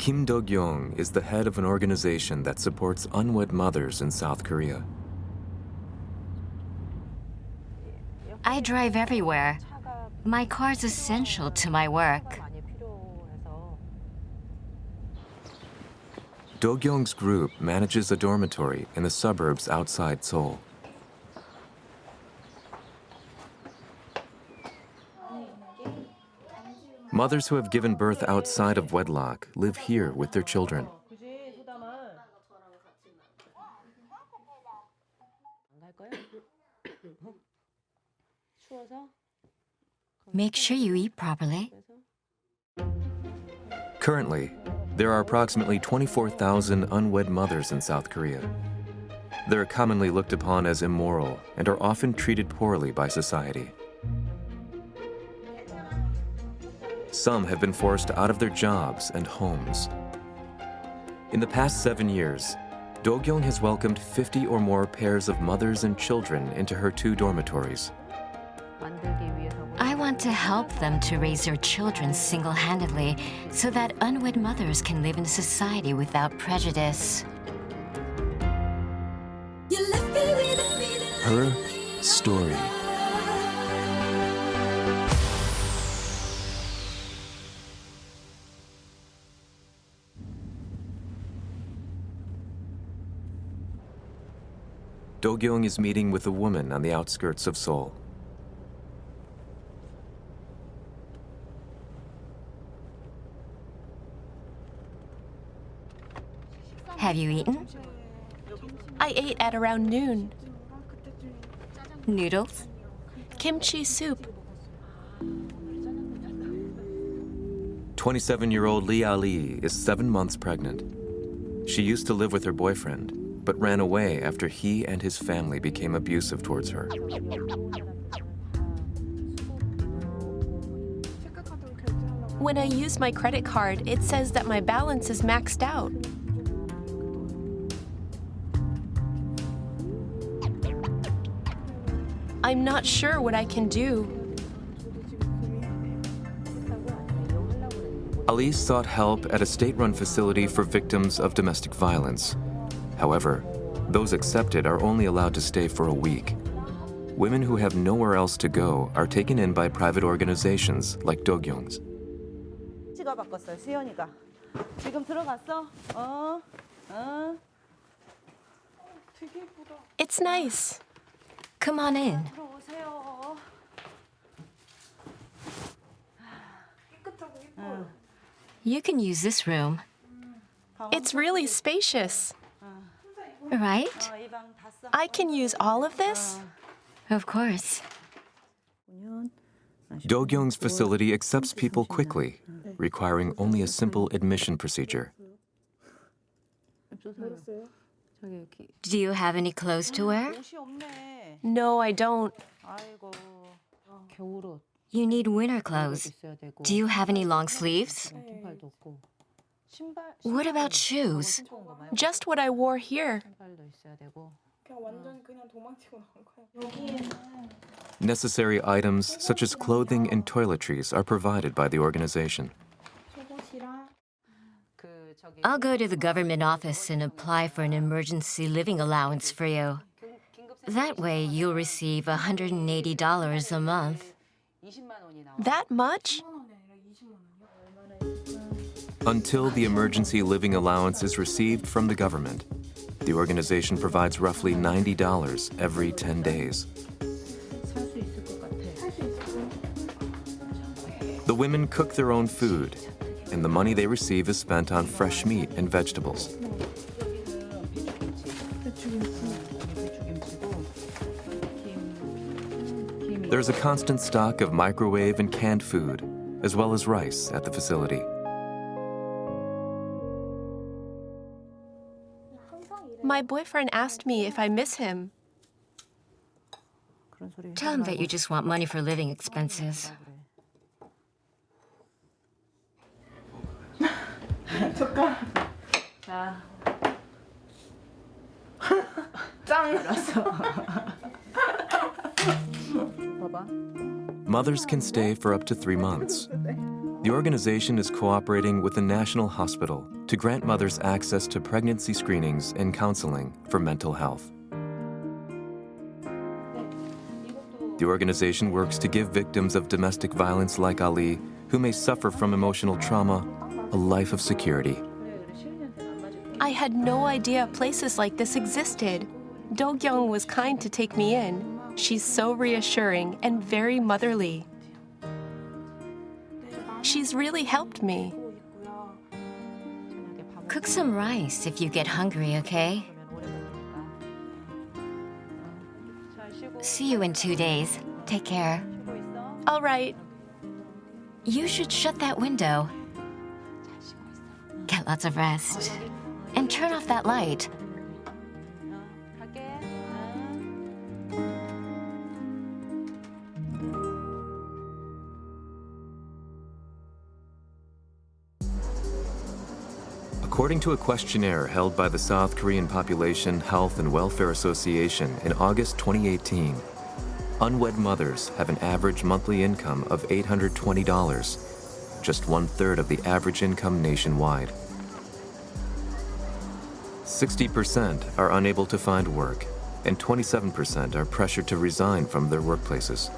Kim Do-kyung is the head of an organization that supports unwed mothers in South Korea. I drive everywhere. My car's essential to my work. Do-kyung's group manages a dormitory in the suburbs outside Seoul. Mothers who have given birth outside of wedlock live here with their children. Make sure you eat properly. Currently, there are approximately 24,000 unwed mothers in South Korea. They're commonly looked upon as immoral and are often treated poorly by society. Some have been forced out of their jobs and homes. In the past 7 years, Do-kyung has welcomed 50 or more pairs of mothers and children into her 2 dormitories. I want to help them to raise their children single-handedly so that unwed mothers can live in society without prejudice. Her story. Do-kyung is meeting with a woman on the outskirts of Seoul. Have you eaten? I ate at around noon. Noodles? Kimchi soup. 27-year-old Lee Ali is 7 months pregnant. She used to live with her boyfriend, but ran away after he and his family became abusive towards her. When I use my credit card, it says that my balance is maxed out. I'm not sure what I can do. Ali sought help at a state-run facility for victims of domestic violence. However, those accepted are only allowed to stay for a week. Women who have nowhere else to go are taken in by private organizations like Do-kyung's. 찍어봤겠어요, 수연이가. 지금 들어갔어? 되게 예쁘다. It's nice. Come on in. 들어오세요. 깨끗하고 예뻐요. You can use this room, It's really spacious. right? 이 방 다 써. I can use all of this? Of course. Do-kyung's facility accepts people quickly, requiring only a simple admission procedure. Do you have any clothes to wear? 옷이 없네. No, I don't. 아이고. 겨울옷. You need winter clothes. Do you have any long sleeves? 신발도 없고. 신발. What about shoes? Just what I wore here. 신발도 있어야 되고. 그냥 완전 그냥 도망치고 나온 거야. Necessary items such as clothing and toiletries are provided by the organization. I'll go to the government office and apply for an emergency living allowance for you. That way, you'll receive $180 a month. That much? Until the emergency living allowance is received from the government, the organization provides roughly $90 every 10 days. The women cook their own food, and the money they receive is spent on fresh meat and vegetables. There's a constant stock of microwave and canned food, as well as rice at the facility. My boyfriend asked me if I miss him. Tell him that you just want money for living expenses. 자. 짱! 봐봐. Mothers can stay for up to 3 months. The organization is cooperating with the National Hospital to grant mothers access to pregnancy screenings and counseling for mental health. The organization works to give victims of domestic violence like Ali, who may suffer from emotional trauma, a life of security. I had no idea places like this existed. Do-kyung was kind to take me in. She's so reassuring and very motherly. She's really helped me. Cook some rice if you get hungry, okay? See you in 2 days. Take care. All right. You should shut that window. Get lots of rest. And turn off that light. According to a questionnaire held by the South Korean Population Health and Welfare Association in August 2018, unwed mothers have an average monthly income of $820, just 1/3 of the average income nationwide. 60% are unable to find work, and 27% are pressured to resign from their workplaces.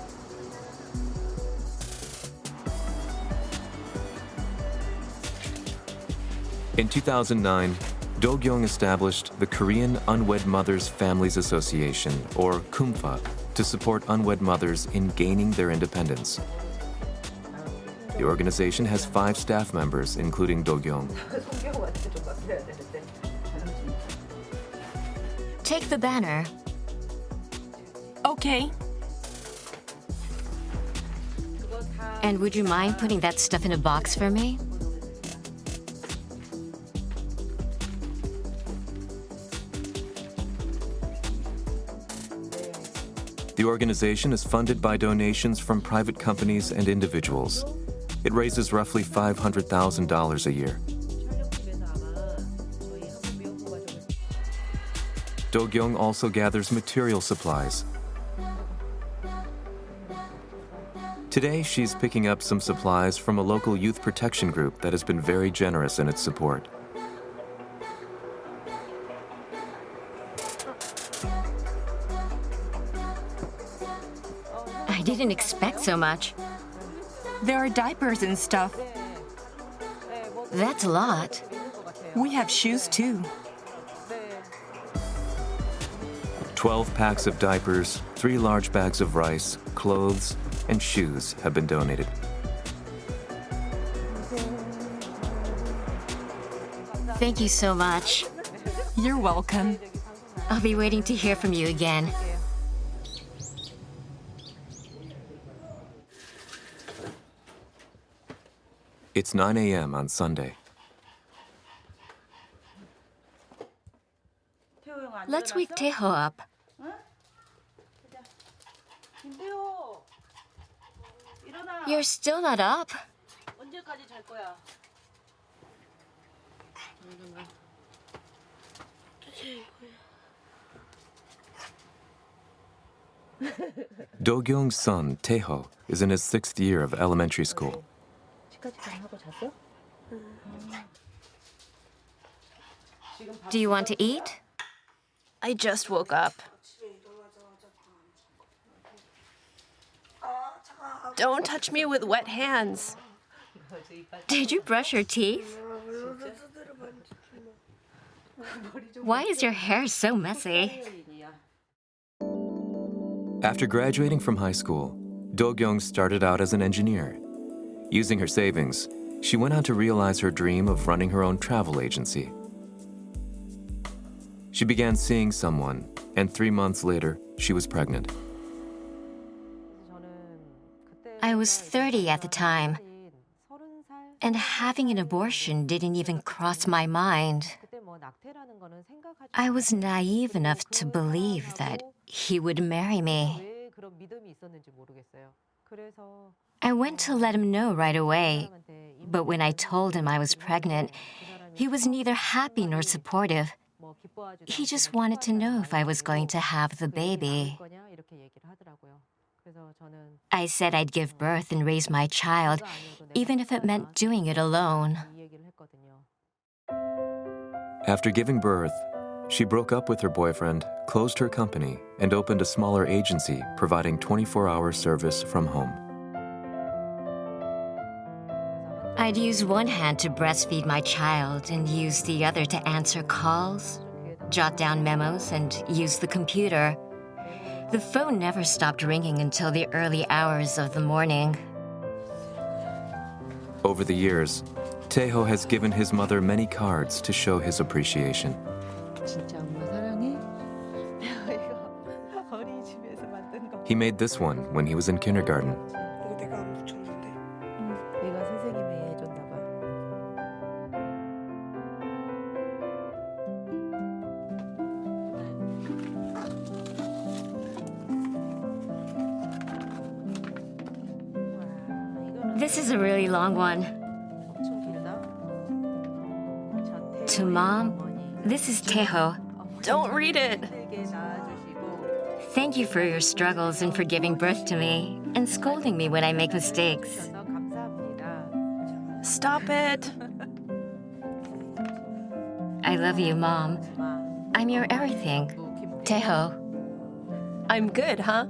In 2009, Do-kyung established the Korean Unwed Mothers Families Association, or KUMFA, to support unwed mothers in gaining their independence. The organization has 5 staff members, including Do-kyung. Take the banner. Okay. And would you mind putting that stuff in a box for me? The organization is funded by donations from private companies and individuals. It raises roughly $500,000 a year. Do-kyung also gathers material supplies. Today, she's picking up some supplies from a local youth protection group that has been very generous in its support. I didn't expect so much. There are diapers and stuff. That's a lot. We have shoes too. 12 packs of diapers, 3 large bags of rice, clothes, and shoes have been donated. Thank you so much. You're welcome. I'll be waiting to hear from you again. It's 9 a.m. on Sunday. Let's wake Taeho up. You're still not up? 언제까지 잘 거야? Do-kyung's son, Taeho, is in his 6th year of elementary school. Do you want to eat? I just woke up. Don't touch me with wet hands. Did you brush your teeth? Why is your hair so messy? After graduating from high school, Do-kyung started out as an engineer. Using her savings, she went on to realize her dream of running her own travel agency. She began seeing someone, and 3 months later, she was pregnant. I was 30 at the time, and having an abortion didn't even cross my mind. I was naive enough to believe that he would marry me. I went to let him know right away, but when I told him I was pregnant, he was neither happy nor supportive. He just wanted to know if I was going to have the baby. I said I'd give birth and raise my child, even if it meant doing it alone. After giving birth, she broke up with her boyfriend, closed her company, and opened a smaller agency providing 24-hour service from home. I'd use one hand to breastfeed my child and use the other to answer calls, jot down memos, and use the computer. The phone never stopped ringing until the early hours of the morning. Over the years, Taeho has given his mother many cards to show his appreciation. 진짜 엄마 사랑해. 이거 어린이집에서 만든 거. He made this one when he was in kindergarten. 이거 내가 안 붙였는데. 얘가 선생님이 해줬나 봐. This is a really long one. 엄청 길다. To Mom, this is Taeho. Don't read it. Thank you for your struggles and for giving birth to me and scolding me when I make mistakes. 감사합니다. Stop it. I love you, Mom. I'm your everything. Taeho. I'm good, huh?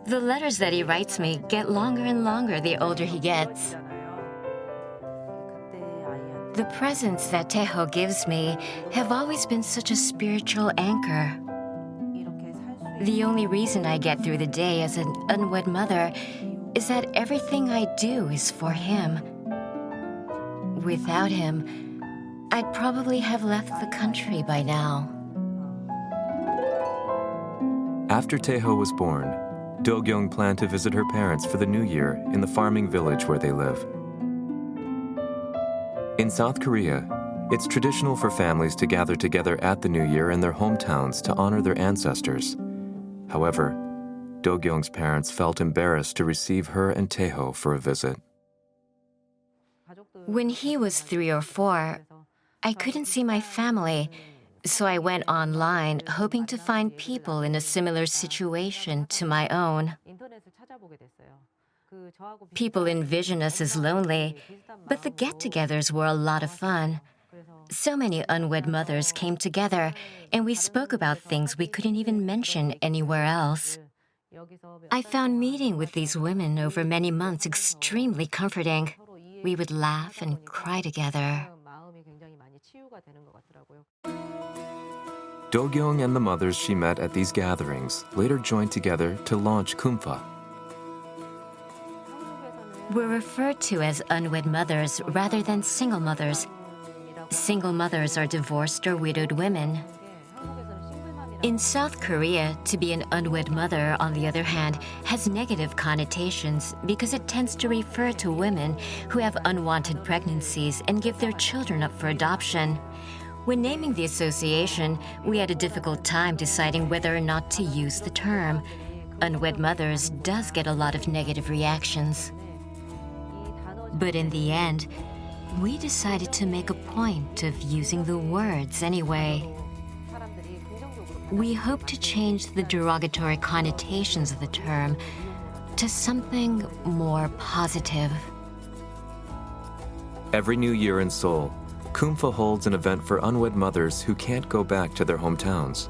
The letters that he writes me get longer and longer the older he gets. The presents that Taeho gives me have always been such a spiritual anchor. The only reason I get through the day as an unwed mother is that everything I do is for him. Without him, I'd probably have left the country by now. After Taeho was born, Do-kyung planned to visit her parents for the new year in the farming village where they live. In South Korea, it's traditional for families to gather together at the new year in their hometowns to honor their ancestors. However, Do-kyung's parents felt embarrassed to receive her and Taeho for a visit. When he was 3 or 4, I couldn't see my family, so I went online hoping to find people in a similar situation to my own. People envision us as lonely, but the get-togethers were a lot of fun. So many unwed mothers came together, and we spoke about things we couldn't even mention anywhere else. I found meeting with these women over many months extremely comforting. We would laugh and cry together. Do-kyung and the mothers she met at these gatherings later joined together to launch Kumfa. We're referred to as unwed mothers rather than single mothers. Single mothers are divorced or widowed women. In South Korea, to be an unwed mother, on the other hand, has negative connotations because it tends to refer to women who have unwanted pregnancies and give their children up for adoption. When naming the association, we had a difficult time deciding whether or not to use the term. Unwed mothers does get a lot of negative reactions. But in the end, we decided to make a point of using the words anyway. We hope to change the derogatory connotations of the term to something more positive. Every new year in Seoul, Kumfa holds an event for unwed mothers who can't go back to their hometowns.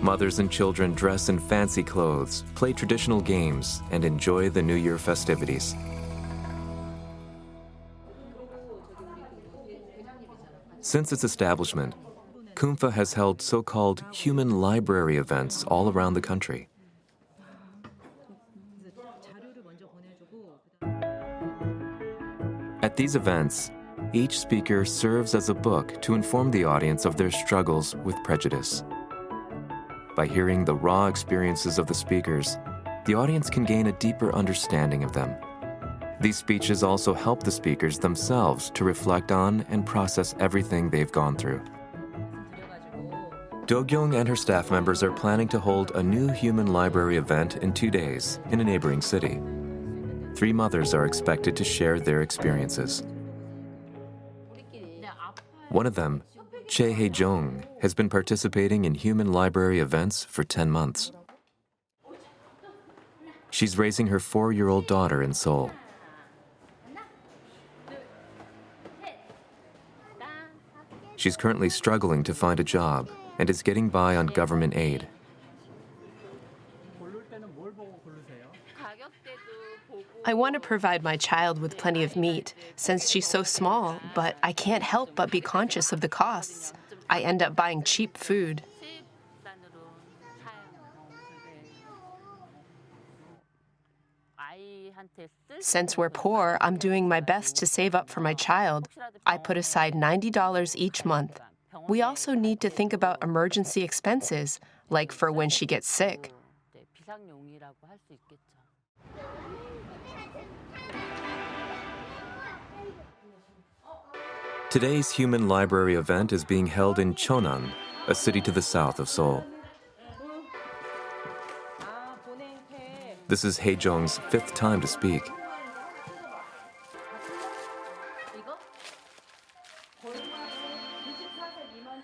Mothers and children dress in fancy clothes, play traditional games, and enjoy the New Year festivities. Since its establishment, Kumfa has held so-called human library events all around the country. At these events, each speaker serves as a book to inform the audience of their struggles with prejudice. By hearing the raw experiences of the speakers, the audience can gain a deeper understanding of them. These speeches also help the speakers themselves to reflect on and process everything they've gone through. Do-kyung and her staff members are planning to hold a new human library event in 2 days in a neighboring city. 3 mothers are expected to share their experiences. One of them, Che Hae-jong has been participating in human library events for 10 months. She's raising her 4-year-old daughter in Seoul. She's currently struggling to find a job and is getting by on government aid. I want to provide my child with plenty of meat since she's so small, but I can't help but be conscious of the costs. I end up buying cheap food. Since we're poor, I'm doing my best to save up for my child. I put aside $90 each month. We also need to think about emergency expenses, like for when she gets sick. Today's human library event is being held in Cheonan, a city to the south of Seoul. This is Hae-jong's 5th time to speak.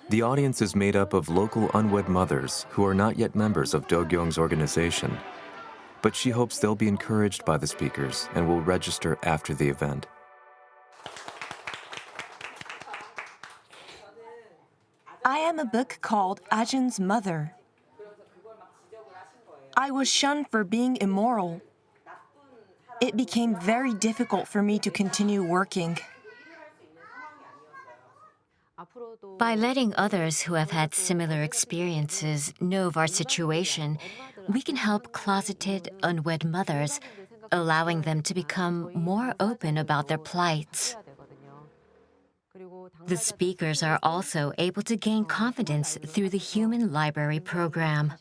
The audience is made up of local unwed mothers who are not yet members of Do-kyung's organization, but she hopes they'll be encouraged by the speakers and will register after the event. I am a book called Ajin's Mother. I was shunned for being immoral. It became very difficult for me to continue working. By letting others who have had similar experiences know of our situation, we can help closeted, unwed mothers, allowing them to become more open about their plights. The speakers are also able to gain confidence through the Human Library program.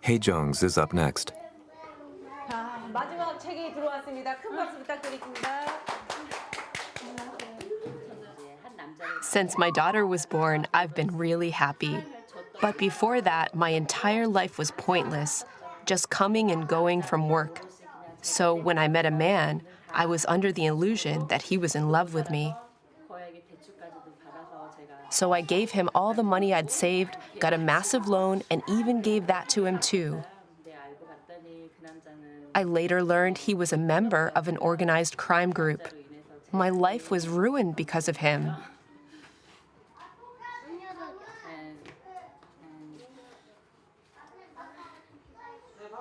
Hae-jong's is up next. 마지막 책이 들어왔습니다. 큰 박수 부탁드리겠습니다. Since my daughter was born, I've been really happy. But before that, my entire life was pointless, just coming and going from work. So when I met a man, I was under the illusion that he was in love with me. So I gave him all the money I'd saved, got a massive loan, and even gave that to him too. I later learned he was a member of an organized crime group. My life was ruined because of him.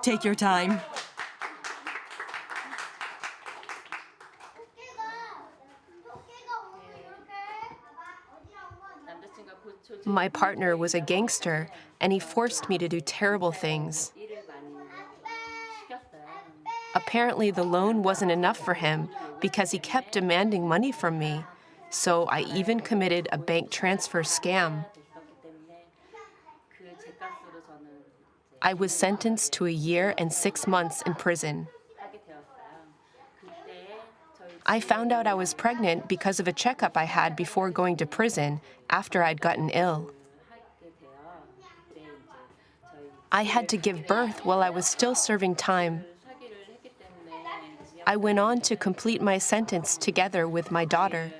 Take your time. My partner was a gangster, and he forced me to do terrible things. Apparently, the loan wasn't enough for him because he kept demanding money from me. So I even committed a bank transfer scam. I was sentenced to 1 year and 6 months in prison. I found out I was pregnant because of a checkup I had before going to prison after I'd gotten ill. I had to give birth while I was still serving time. I went on to complete my sentence together with my daughter.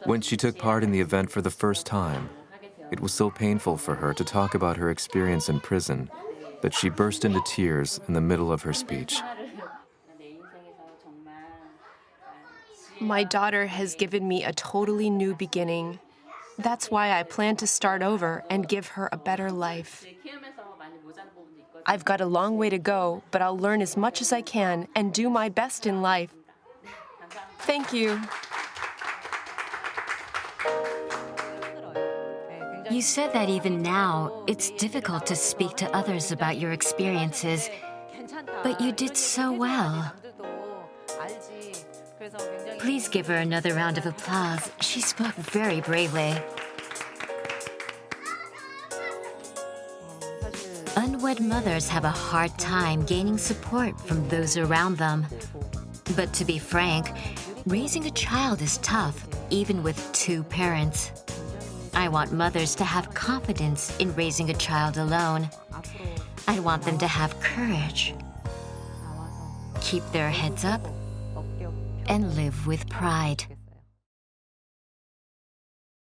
When she took part in the event for the first time, it was so painful for her to talk about her experience in prison that she burst into tears in the middle of her speech. My daughter has given me a totally new beginning. That's why I plan to start over and give her a better life. I've got a long way to go, but I'll learn as much as I can and do my best in life. Thank you. You said that even now, it's difficult to speak to others about your experiences, but you did so well. Please give her another round of applause. She spoke very bravely. Unwed mothers have a hard time gaining support from those around them. But to be frank, raising a child is tough, even with 2 parents. I want mothers to have confidence in raising a child alone. I want them to have courage, keep their heads up, and live with pride.